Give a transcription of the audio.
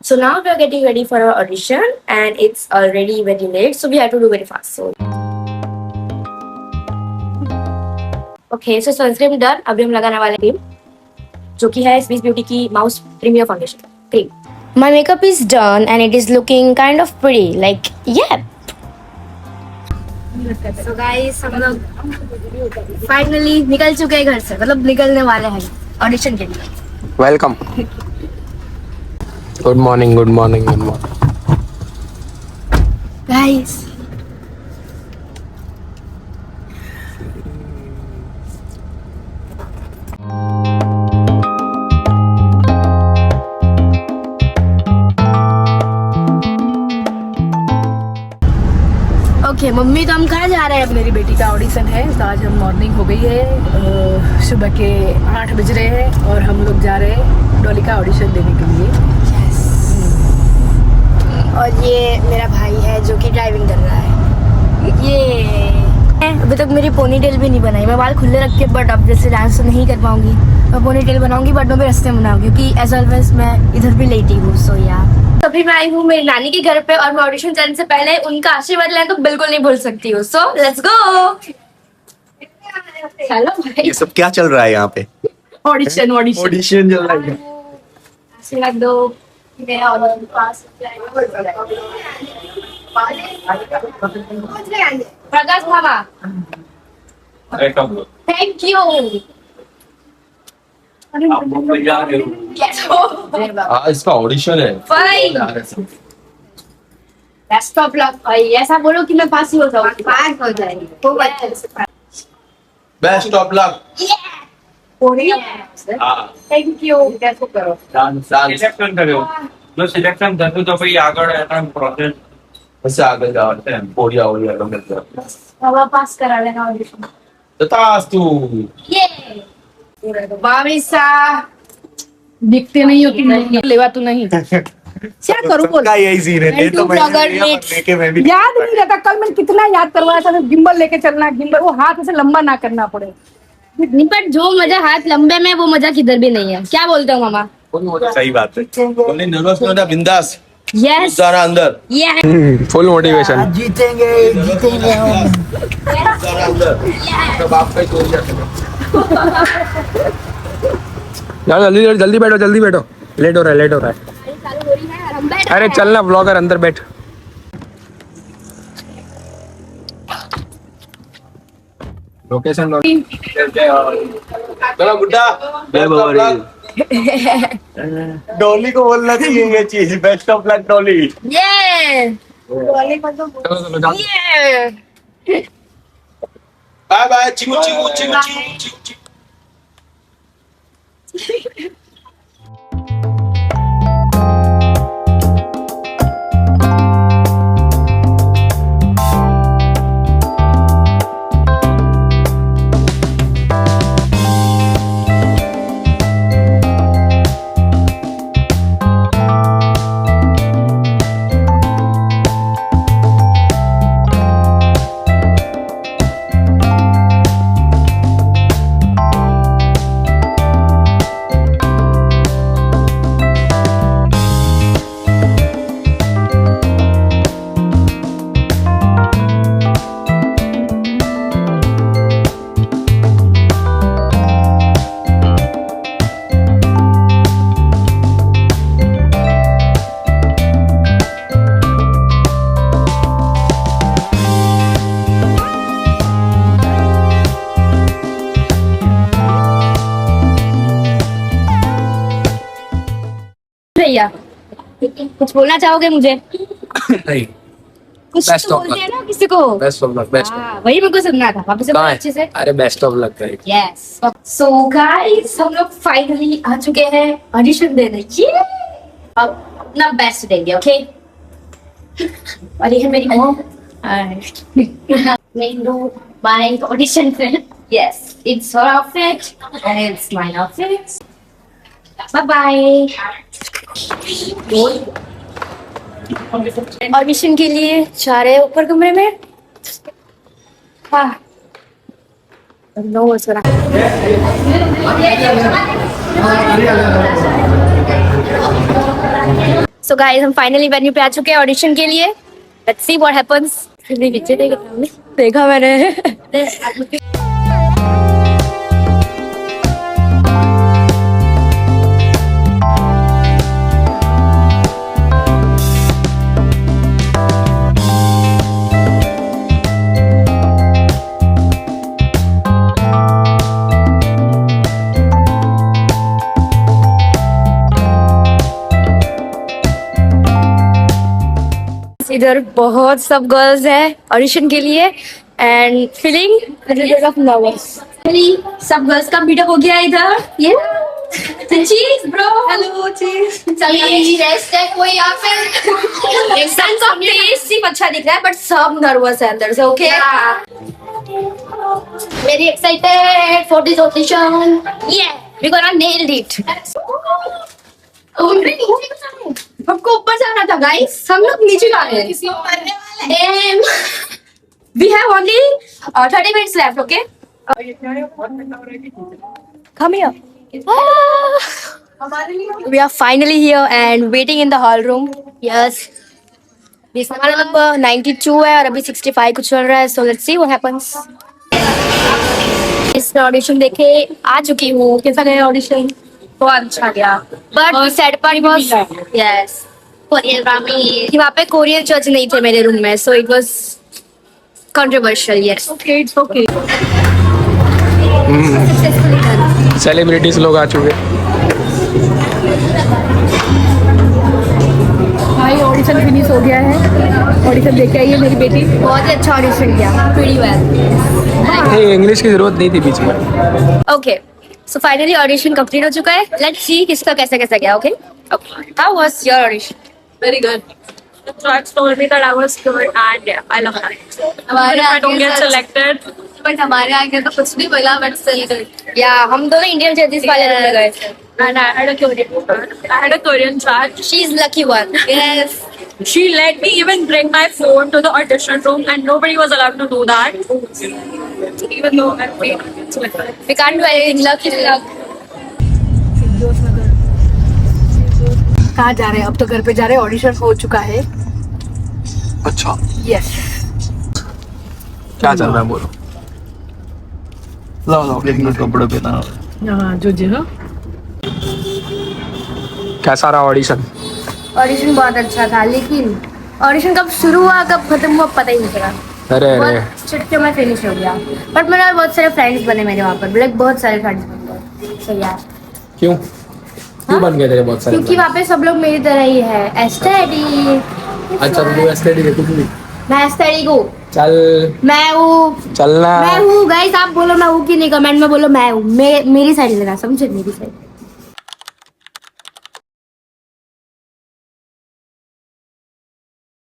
So now we are getting ready for our audition and it's already very late, so we have to do very fast. So okay, so sunscreen done. अभी हम लगाने वाले cream जो कि है Swiss beauty की mousse premier foundation cream. My makeup is done and it is looking kind of pretty. Like yeah. So guys, हम लोग फाइनली निकल चुके हैं घर से, मतलब निकलने वाले हैं ऑडिशन के लिए. Welcome. Good morning, good morning, good morning. Guys okay mummy, तो हम कहाँ जा रहे हैं? मेरी बेटी का ऑडिशन है, तो आज हम मॉर्निंग हो गई है, सुबह के 8 बज रहे हैं और हम लोग जा रहे हैं डॉली का ऑडिशन देने के लिए. और ये मेरा भाई है जो कि ड्राइविंग कर रहा है. ये अभी तक मेरी पोनी टेल भी नहीं बनाई. मैं बाल खुले रख के, बट अब जैसे डांस तो नहीं कर पाऊंगी, मैं पोनी टेल बनाऊंगी, बट मैं भी रास्ते में बनाऊंगी क्योंकि एज ऑलवेज मैं इधर भी लेटी हूँ. सो या तभी मैं आई हूँ मेरी नानी के घर पे और मैं ऑडिशन करने से पहले उनका आशीर्वाद लेना तो बिल्कुल नहीं भूल सकती हूँ. So let's go. चलो भाई, ये सब क्या चल रहा है यहाँ पे? ऑडिशन ऑडिशन चल रहा है. आशीर्वाद दो. प्रकाश मामा, थैंक यू. इसका ऑडिशन है. बेस्ट ऑफ लक भाई. ऐसा बोलो कि मैं पास ही हो जाऊँ. पास हो जाएगी. Best of luck. Thank you. कैसे करो सिलेक्शन કર્યો જો સિલેક્શન થતું તો પછી આગળ એના પ્રોસેસ પછી આગળ જવાનું એમ પોડિયા ઓડિયા ગમે તે हवा पास करा लेना ऑडिशन. तथास्तु. ये बाविसा दिखते नहीं हो तुम, लेवातू नहीं. क्या करूँ बोल. का यही सीन है. ये तो लेके मैं भी याद नहीं रहता. कल मैंने कितना याद करवाया था, गिम्बल लेके चलना, गिम्बल वो हाथ ऐसे लंबा ना करना पड़े. नहीं, पर जो मजा हाथ लंबे में वो मजा किधर भी नहीं है. क्या बोलते हो मामा? सही बात है. बोले नर्वस नहीं होना, बिंदास. यस सारा अंदर. Full motivation. जीतेंगे जीतेंगे हम. सारा अंदर. तो बाप का ही तोड़ जाते हैं. यार जल्दी जल्दी बैठो, जल्दी बैठो. लेट हो रहा है, लेट हो रहा है. अरे चलना ब्लॉगर, अंदर बैठ. लोकेशन चलो बुड्ढा. डॉली को बोलना चाहिए ये चीज. Best of luck Dolly. ये बाय बाय. चिकू चिकू चिकू चिकू. भैया कुछ बोलना चाहोगे मुझे? नहीं. कुछ Best तो of बोलते luck. हैं ना किसी को. Best of luck. बेस्ट. हाँ, वही मेरे को सुनना था. वापस से बोलो अच्छे से. अरे best of luck. Yes. So guys, हम लोग फाइनली आ चुके हैं ऑडिशन देने. ये अब अपना बेस्ट देंगे. ओके. और ये है मेरी मॉम. मैं do my audition film. Yes, it's her outfit and it's my outfit. Bye bye. Audition के लिए जा रहे हैं ऊपर कमरे में. हाँ, नो वर्ड्स. सो गाइस हम फाइनली वेन्यू पे आ चुके हैं ऑडिशन के लिए। Let's see what happens. पीछे देखा मैंने। इधर बहुत सब गर्ल्स है ऑडिशन के लिए एंड फीलिंग ऑफ नर्वस। सब गर्ल्स का मीटअप हो गया इधर। ये चीज ब्रो, हेलो चीज। चलिए रेस्ट है कोई यहाँ पे। सेंस ऑफ टेस्ट सिर्फ अच्छा दिख रहा है बट सब नर्वस है अंदर से। Okay very excited for this audition. ये वी गोना नेल्ड इट। हमको ऊपर जाना था गाइस, हम लोग नीचे आ रहे हैं। We have only 30 minutes left, okay? Come here. We are finally here and waiting in the hall room. Yes. हमारा नंबर 92 है और अभी 65 कुछ चल रहा है. So let's see what happens. इस ऑडिशन देखे आ चुकी हूँ. कैसा गया ऑडिशन? बहुत अच्छा गया. But sad part was yes. Korean drama कि वहाँ पे कोरियन जज नहीं थे मेरे रूम में. So it was controversial. Yes. Okay, it's okay. Successfully done. Celebrities लोग आ चुके। भाई ऑडिशन फिनिश हो गया है। ऑडिशन देख के आई है मेरी बेटी। बहुत ही अच्छा ऑडिशन किया. Pretty well. ये इंग्लिश की जरूरत नहीं थी बीच में। Okay. So finally audition complete हो चुका है. Let's see किसका कैसा कैसा गया. Okay. How was your audition? Very good. The tracks told me that I was good and yeah, I love that. Even if I don't get selected, But हमारे आगे तो कुछ नहीं बोला but still good. Yeah, हम दोनों Indian जजेस वाले रूम में गए थे. and I had a Korean chat. She's lucky one. Yes. She let me even bring my phone to the audition room, and nobody was allowed to do that. Even though I paid selected. We can't do anything. Luck is luck. कहाँ जा रहे हैं? अब तो घर पे जा रहे हैं. ऑडिशन हो चुका है. अच्छा यस. क्या चल रहा है बोलो। लाओ लाओ एक मिनट कपड़े पहना। हाँ जो जी हाँ. कैसा रहा ऑडिशन? ऑडिशन बहुत अच्छा था लेकिन ऑडिशन कब शुरू हुआ कब खत्म हुआ पता ही नहीं चला. अरे अरे बहुत चुटकियों में फिनिश हो गया. बट मेरे बहुत सारे फ्रेंड्स बने मेरे वहाँ पर. लाइक बहुत सारे फ्रेंड्स बन गए. सही यार. क्यों क्यों बन गए तेरे बहुत सारे? क्योंकि वहाँ पे सब लोग मेरी तरह ही है. एस्थेटिक. अच्छा तू एस्थेटिक है कुछ भी? मैं एस्थेटिक हूँ. चल मैं हूँ. चलना। मैं हूँ गाइस. आप बोलो मैं हूँ कि नहीं. कमेंट में बोलो मैं हूँ. मेरी साइड लेना समझे. मेरी साइड.